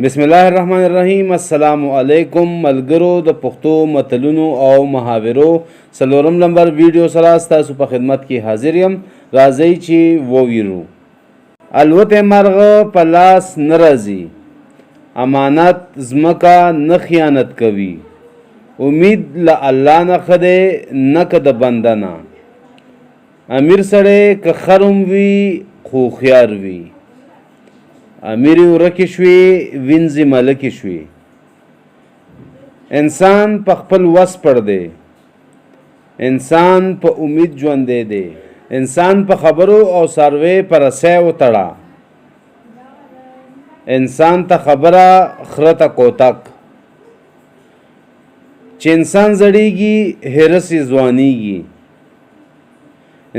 بسم الله الرحمن الرحیم. السلام علیکم ملګرو د پښتو متلونو او محاورو څلورم نمبر ویډیو سره ستاسو په خدمت کې حاضر یم. راځئ چې وویرو. الوتې مرغه په لاس نه راځي، امانت ځمکه نه خیانت کوي، امید له الله نه ښه دی نه که د بنده نه. امیر سړی که خرم وي خو هوښیار وي، امیری ورکې شوې وینځي ملکې شوې. انسان په خپل وس پړ دی، انسان په امید ژوندی دی. انسان په خبرو او څاروی په رسی وتړه، انسان ته خبره خره ته کوتک. چې انسان زړیږي هرس یې ځوانیږي،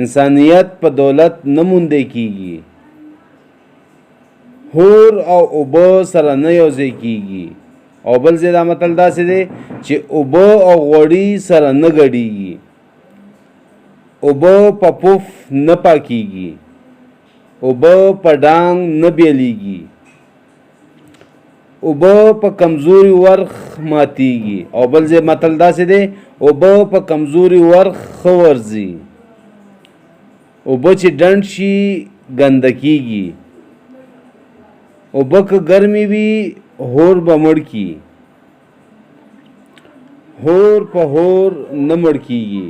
انسانیت په دولت نه موندی کیږي. هور او اوبه سره نه یوځای کیږي. او بل ځای دا متل داسې دی چې اوبه او غوړي سره نه ګډیږي. اوبه په پوف نه پاکیږي، اوبه په ډانګ نه بیلیږي، اوبه په کمزوري ورخ ماتیږي. او بل ځای متل داسې دی اوبه په کمزوري ورخ ښه ورځي، اوبه چې ډنډ شي ګنده کیږي. اوبه که ګرمې وي هور به مړ کی، هور په هور نه مړ کیږي.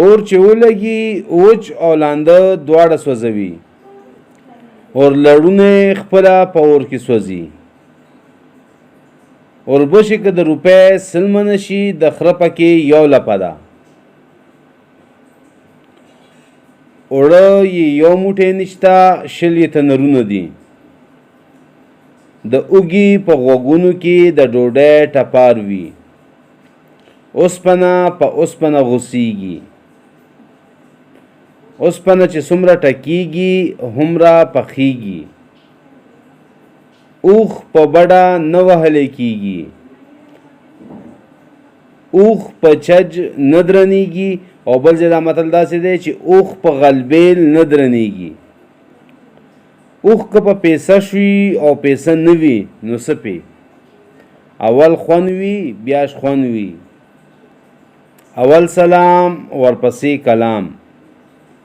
اور چې ولګي وچ او لانده دواړه سوځوي، اور لړونه خپله په اور کې سوځي. اوربشې که د روپۍ سلمه شي د خره پکې یو لپه ده. اوړه یې یو موټی نشته شل یې تنرونه دي. د اوږي په غوږونو کې د ډوډۍ ټپار وي، اوسپنه په اوسپنه غوڅیږي. اوسپنه چې څومره ټکیږي هومره پخیږي. اوښ په بډه نه وهلی کیږي، اوښ په چج نه درنیږي. او بل ځای دا متل داسې دی چې اوښ په غلبیل نه درنیږي. اوښ که په پیسه شوي او پیسه نه وي نو څه پې؟ اول خوند وي بیا شخوند وي. اول سلام ورپسې کلام،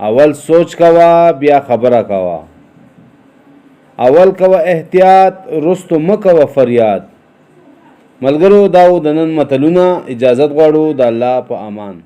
اول سوچ کوه بیا خبره کوه. اول کوه احتیاط رستو مه کوه فریاد. ملګرو دا و د نن متلونه. اجازت غواړو د الله په امان.